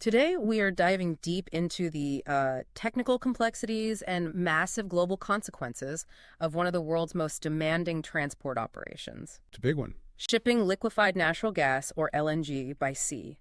Today, we are diving deep into the technical complexities and massive global consequences of one of the world's most demanding transport operations. It's a big one. Shipping liquefied natural gas, or LNG, by sea.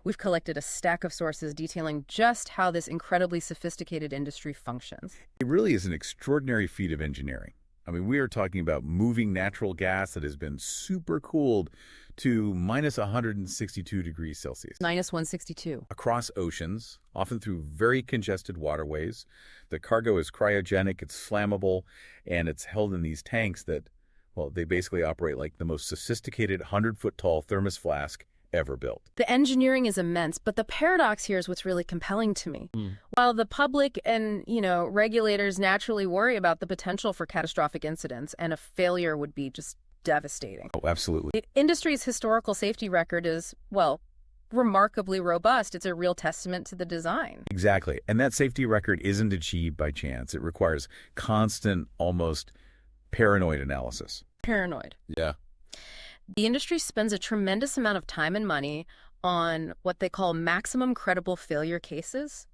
We've collected a stack of sources detailing just how this incredibly sophisticated industry functions. It really is an extraordinary feat of engineering. I mean, we are talking about moving natural gas that has been super cooled to minus 162 degrees Celsius. Minus 162. Across oceans, often through very congested waterways. The cargo is cryogenic, it's flammable, and it's held in these tanks that, well, they basically operate like the most sophisticated 100-foot-tall thermos flask ever built. The engineering is immense, but the paradox here is what's really compelling to me. While the public and, regulators naturally worry about the potential for catastrophic incidents, and a failure would be just devastating. Oh, absolutely. The industry's historical safety record is, well, remarkably robust. It's a real testament to the design. Exactly. And that safety record isn't achieved by chance. It requires constant, almost paranoid analysis. Paranoid. Yeah. The industry spends a tremendous amount of time and money on what they call maximum credible failure cases.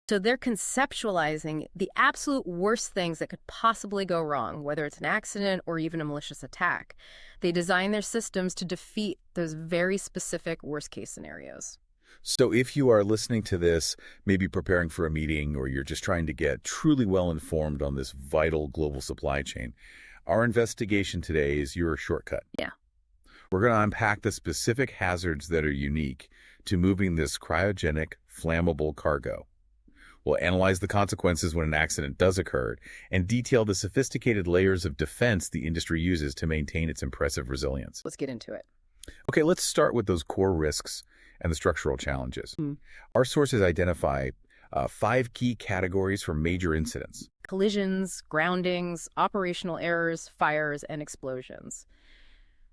So they're conceptualizing the absolute worst things that could possibly go wrong, whether it's an accident or even a malicious attack. They design their systems to defeat those very specific worst-case scenarios. So if you are listening to this, maybe preparing for a meeting, or you're just trying to get truly well-informed on this vital global supply chain, our investigation today is your shortcut. Yeah. We're going to unpack the specific hazards that are unique to moving this cryogenic, flammable cargo. We'll analyze the consequences when an accident does occur and detail the sophisticated layers of defense the industry uses to maintain its impressive resilience. Let's get into it. Okay, let's start with those core risks and the structural challenges. Our sources identify 5 key categories for major incidents. Collisions, groundings, operational errors, fires, and explosions.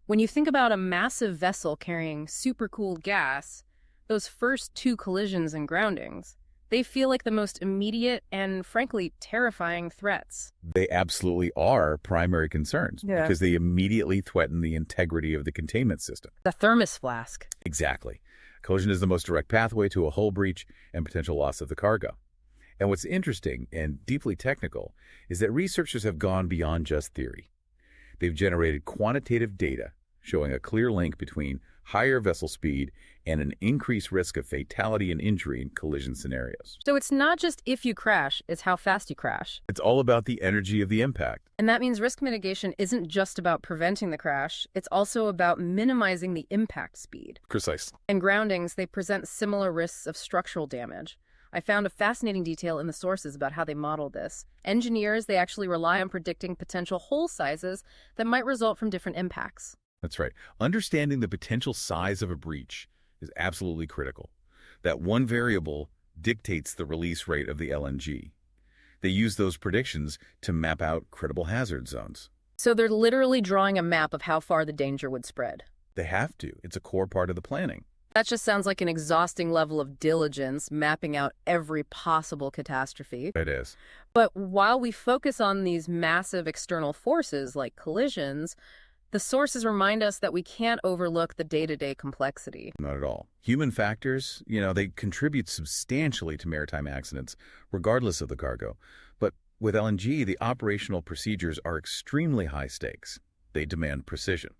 When you think about a massive vessel carrying supercooled gas, those first 2 collisions and groundings, they feel like the most immediate and, frankly, terrifying threats. They absolutely are primary concerns because they immediately threaten the integrity of the containment system. The thermos flask. Exactly. Collision is the most direct pathway to a hull breach and potential loss of the cargo. And what's interesting and deeply technical is that researchers have gone beyond just theory. They've generated quantitative data showing a clear link between higher vessel speed and an increased risk of fatality and injury in collision scenarios. So it's not just if you crash, it's how fast you crash. It's all about the energy of the impact. And that means risk mitigation isn't just about preventing the crash, it's also about minimizing the impact speed. Precisely. And groundings, they present similar risks of structural damage. I found a fascinating detail in the sources about how they model this. Engineers, they actually rely on predicting potential hole sizes that might result from different impacts. That's right. Understanding the potential size of a breach is absolutely critical. That one variable dictates the release rate of the LNG. They use those predictions to map out credible hazard zones. So they're literally drawing a map of how far the danger would spread. They have to. It's a core part of the planning. That just sounds like an exhausting level of diligence, mapping out every possible catastrophe. It is. But while we focus on these massive external forces like collisions, the sources remind us that we can't overlook the day-to-day complexity. Not at all. Human factors, they contribute substantially to maritime accidents, regardless of the cargo. But with LNG, the operational procedures are extremely high stakes. They demand precision.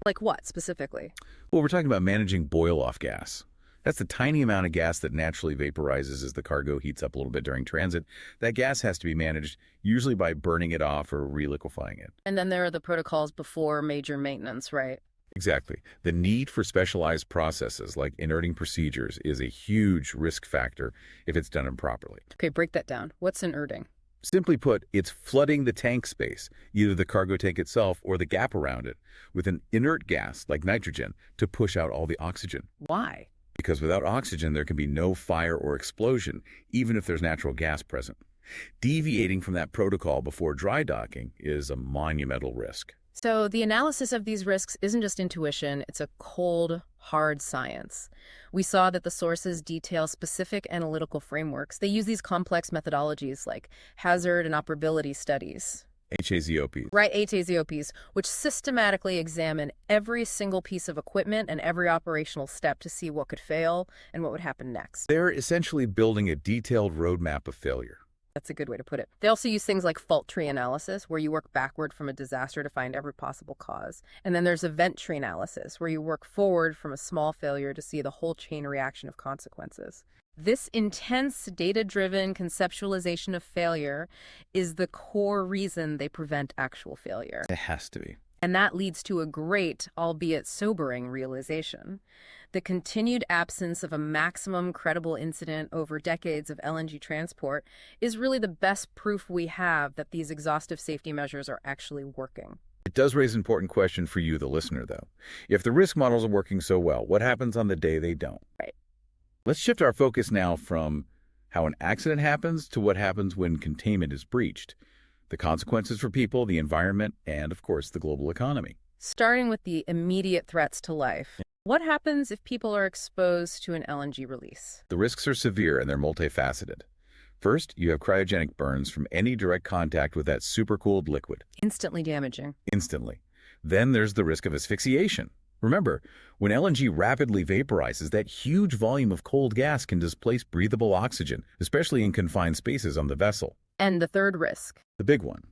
Like what, specifically? Well, we're talking about managing boil-off gas. That's the tiny amount of gas that naturally vaporizes as the cargo heats up a little bit during transit. That gas has to be managed, usually by burning it off or reliquefying it. And then there are the protocols before major maintenance, right? Exactly. The need for specialized processes like inerting procedures is a huge risk factor if it's done improperly. Okay, break that down. What's inerting? Simply put, it's flooding the tank space, either the cargo tank itself or the gap around it, with an inert gas like nitrogen to push out all the oxygen. Why? Because without oxygen, there can be no fire or explosion, even if there's natural gas present. Deviating from that protocol before dry docking is a monumental risk. So the analysis of these risks isn't just intuition, it's a cold, hard science. We saw that the sources detail specific analytical frameworks. They use these complex methodologies like hazard and operability studies. HAZOPs. Right, HAZOPs, which systematically examine every single piece of equipment and every operational step to see what could fail and what would happen next. They're essentially building a detailed roadmap of failure. That's a good way to put it. They also use things like fault tree analysis, where you work backward from a disaster to find every possible cause. And then there's event tree analysis, where you work forward from a small failure to see the whole chain reaction of consequences. This intense, data-driven conceptualization of failure is the core reason they prevent actual failure. It has to be. And that leads to a great, albeit sobering, realization. The continued absence of a maximum credible incident over decades of LNG transport is really the best proof we have that these exhaustive safety measures are actually working. It does raise an important question for you, the listener, though. If the risk models are working so well, what happens on the day they don't? Right. Let's shift our focus now from how an accident happens to what happens when containment is breached. The consequences for people, the environment, and, of course, the global economy. Starting with the immediate threats to life. What happens if people are exposed to an LNG release? The risks are severe and they're multifaceted. First, you have cryogenic burns from any direct contact with that supercooled liquid. Instantly damaging. Instantly. Then there's the risk of asphyxiation. Remember, when LNG rapidly vaporizes, that huge volume of cold gas can displace breathable oxygen, especially in confined spaces on the vessel. And the third risk. The big one.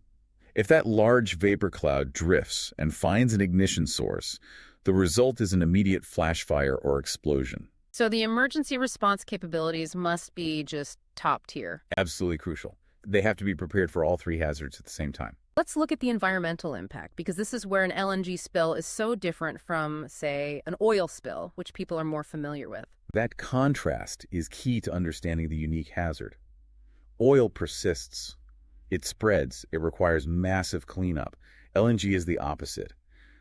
If that large vapor cloud drifts and finds an ignition source, the result is an immediate flash fire or explosion. So the emergency response capabilities must be just top tier. Absolutely crucial. They have to be prepared for all three hazards at the same time. Let's look at the environmental impact, because this is where an LNG spill is so different from, say, an oil spill, which people are more familiar with. That contrast is key to understanding the unique hazard. Oil persists. It spreads. It requires massive cleanup. LNG is the opposite.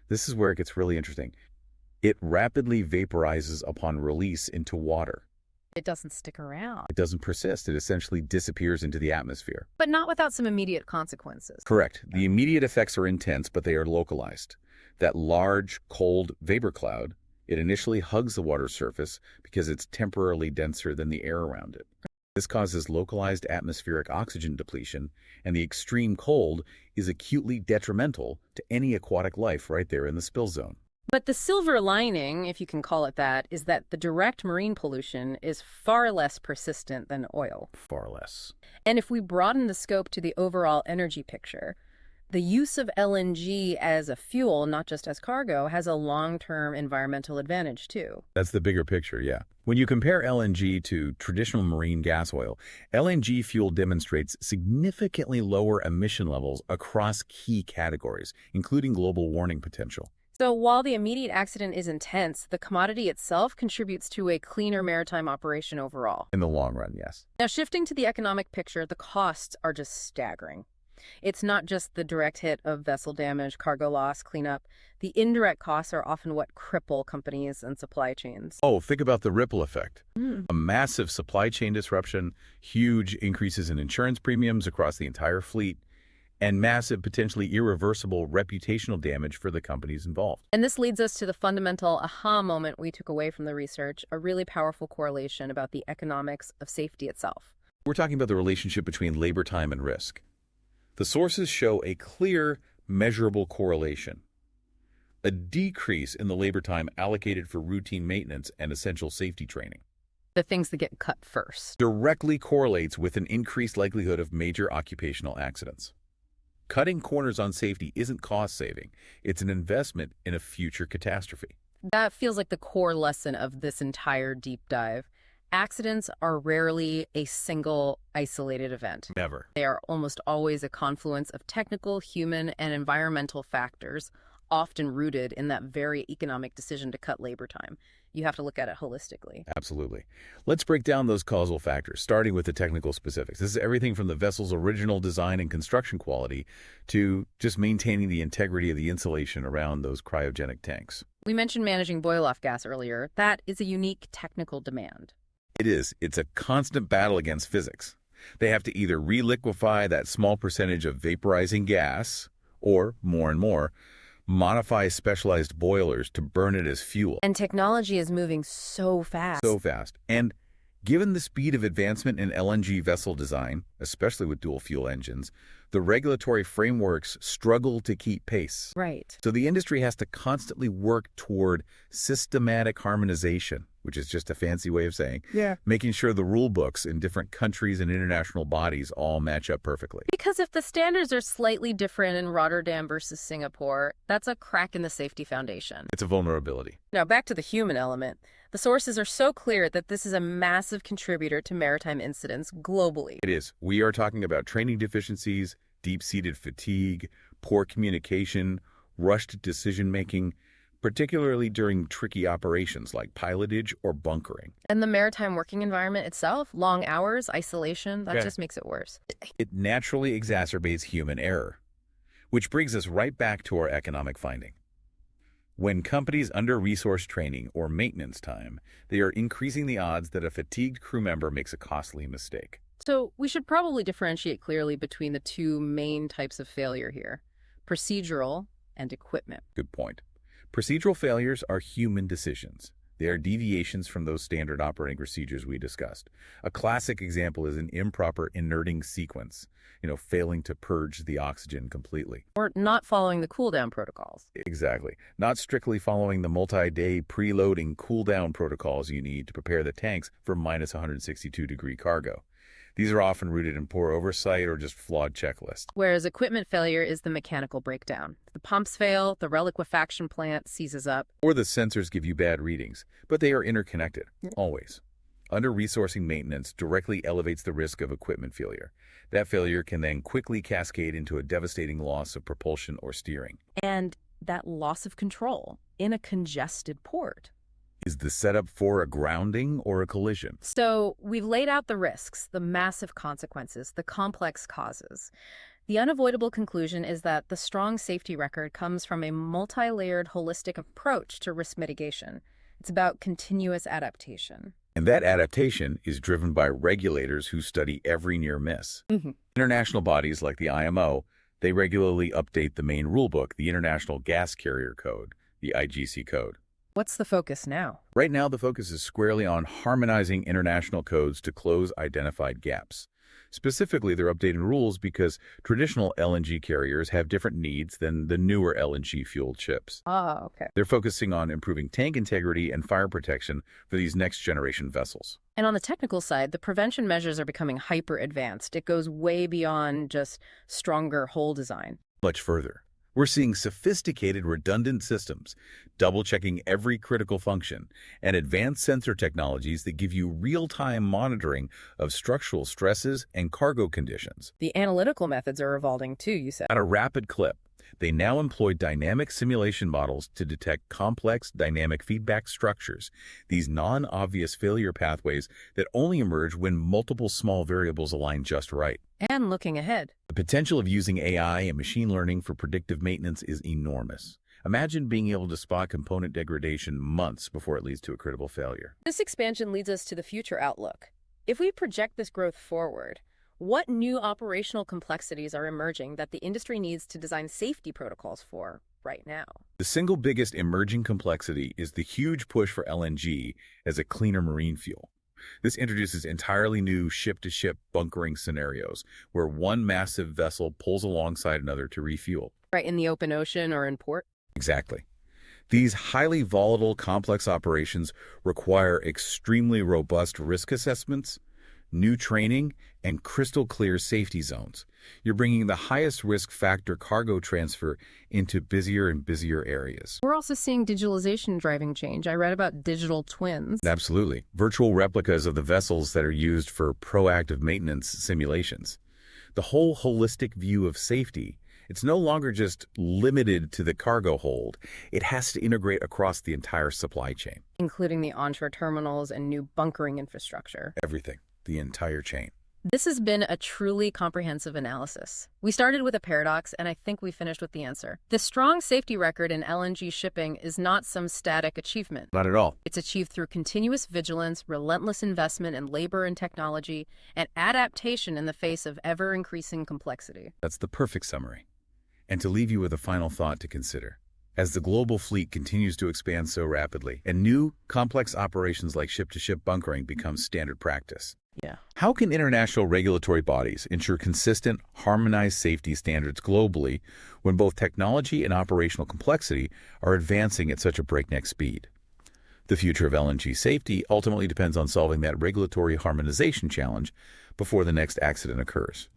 This is where it gets really interesting. It rapidly vaporizes upon release into water. It doesn't stick around. It doesn't persist. It essentially disappears into the atmosphere. But not without some immediate consequences. Correct. The immediate effects are intense, but they are localized. That large, cold vapor cloud, it initially hugs the water surface because it's temporarily denser than the air around it. This causes localized atmospheric oxygen depletion, and the extreme cold is acutely detrimental to any aquatic life right there in the spill zone. But the silver lining, if you can call it that, is that the direct marine pollution is far less persistent than oil. Far less. And if we broaden the scope to the overall energy picture, the use of LNG as a fuel, not just as cargo, has a long-term environmental advantage too. That's the bigger picture, yeah. When you compare LNG to traditional marine gas oil, LNG fuel demonstrates significantly lower emission levels across key categories, including global warming potential. So while the immediate accident is intense, the commodity itself contributes to a cleaner maritime operation overall. In the long run, yes. Now, shifting to the economic picture, the costs are just staggering. It's not just the direct hit of vessel damage, cargo loss, cleanup. The indirect costs are often what cripple companies and supply chains. Oh, think about the ripple effect. A massive supply chain disruption, huge increases in insurance premiums across the entire fleet, and massive, potentially irreversible reputational damage for the companies involved. And this leads us to the fundamental aha moment we took away from the research, a really powerful correlation about the economics of safety itself. We're talking about the relationship between labor time and risk. The sources show a clear, measurable correlation. A decrease in the labor time allocated for routine maintenance and essential safety training. The things that get cut first. Directly correlates with an increased likelihood of major occupational accidents. Cutting corners on safety isn't cost-saving. It's an investment in a future catastrophe. That feels like the core lesson of this entire deep dive. Accidents are rarely a single, isolated event. Never. They are almost always a confluence of technical, human, and environmental factors, often rooted in that very economic decision to cut labor time. You have to look at it holistically. Absolutely. Let's break down those causal factors, starting with the technical specifics. This is everything from the vessel's original design and construction quality to just maintaining the integrity of the insulation around those cryogenic tanks. We mentioned managing boil-off gas earlier. That is a unique technical demand. It is. It's a constant battle against physics. They have to either reliquefy that small percentage of vaporizing gas, or, more and more, modify specialized boilers to burn it as fuel. And technology is moving so fast. So fast. And Given the speed of advancement in LNG vessel design, especially with dual-fuel engines, the regulatory frameworks struggle to keep pace. Right. So the industry has to constantly work toward systematic harmonization, which is just a fancy way of saying, making sure the rule books in different countries and international bodies all match up perfectly. Because if the standards are slightly different in Rotterdam versus Singapore, that's a crack in the safety foundation. It's a vulnerability. Now, back to the human element. The sources are so clear that this is a massive contributor to maritime incidents globally. It is. We are talking about training deficiencies, deep-seated fatigue, poor communication, rushed decision-making, particularly during tricky operations like pilotage or bunkering. And the maritime working environment itself, long hours, isolation, that just makes it worse. It naturally exacerbates human error, which brings us right back to our economic finding. When companies under-resource training or maintenance time, they are increasing the odds that a fatigued crew member makes a costly mistake. So we should probably differentiate clearly between the two main types of failure here, procedural and equipment. Good point. Procedural failures are human decisions. They are deviations from those standard operating procedures we discussed. A classic example is an improper inerting sequence, failing to purge the oxygen completely. Or not following the cool-down protocols. Exactly. Not strictly following the multi-day preloading cool-down protocols you need to prepare the tanks for minus 162-degree cargo. These are often rooted in poor oversight or just flawed checklists. Whereas equipment failure is the mechanical breakdown. The pumps fail, the reliquefaction plant seizes up. Or the sensors give you bad readings, but they are interconnected, always. Under-resourcing maintenance directly elevates the risk of equipment failure. That failure can then quickly cascade into a devastating loss of propulsion or steering. And that loss of control in a congested port. Is the setup for a grounding or a collision? So we've laid out the risks, the massive consequences, the complex causes. The unavoidable conclusion is that the strong safety record comes from a multi-layered holistic approach to risk mitigation. It's about continuous adaptation. And that adaptation is driven by regulators who study every near miss. International bodies like the IMO, they regularly update the main rulebook, the International Gas Carrier Code, the IGC code. What's the focus now? Right now, the focus is squarely on harmonizing international codes to close identified gaps. Specifically, they're updating rules because traditional LNG carriers have different needs than the newer LNG-fueled ships. Okay. They're focusing on improving tank integrity and fire protection for these next-generation vessels. And on the technical side, the prevention measures are becoming hyper-advanced. It goes way beyond just stronger hull design. Much further. We're seeing sophisticated redundant systems, double-checking every critical function, and advanced sensor technologies that give you real-time monitoring of structural stresses and cargo conditions. The analytical methods are evolving too, you said. At a rapid clip, they now employ dynamic simulation models to detect complex dynamic feedback structures, these non-obvious failure pathways that only emerge when multiple small variables align just right. And looking ahead. The potential of using AI and machine learning for predictive maintenance is enormous. Imagine being able to spot component degradation months before it leads to a critical failure. This expansion leads us to the future outlook. If we project this growth forward, what new operational complexities are emerging that the industry needs to design safety protocols for right now? The single biggest emerging complexity is the huge push for LNG as a cleaner marine fuel. This introduces entirely new ship-to-ship bunkering scenarios where one massive vessel pulls alongside another to refuel. Right, in the open ocean or in port? Exactly. These highly volatile, complex operations require extremely robust risk assessments, new training, and crystal-clear safety zones. You're bringing the highest risk factor cargo transfer into busier and busier areas. We're also seeing digitalization driving change. I read about digital twins. Absolutely. Virtual replicas of the vessels that are used for proactive maintenance simulations. The whole holistic view of safety, it's no longer just limited to the cargo hold. It has to integrate across the entire supply chain. Including the onshore terminals and new bunkering infrastructure. Everything. The entire chain. This has been a truly comprehensive analysis. We started with a paradox, and I think we finished with the answer. The strong safety record in LNG shipping is not some static achievement. Not at all. It's achieved through continuous vigilance, relentless investment in labor and technology, and adaptation in the face of ever-increasing complexity. That's the perfect summary. And to leave you with a final thought to consider. as the global fleet continues to expand so rapidly and new, complex operations like ship-to-ship bunkering become standard practice. Yeah. How can international regulatory bodies ensure consistent, harmonized safety standards globally when both technology and operational complexity are advancing at such a breakneck speed? The future of LNG safety ultimately depends on solving that regulatory harmonization challenge before the next accident occurs.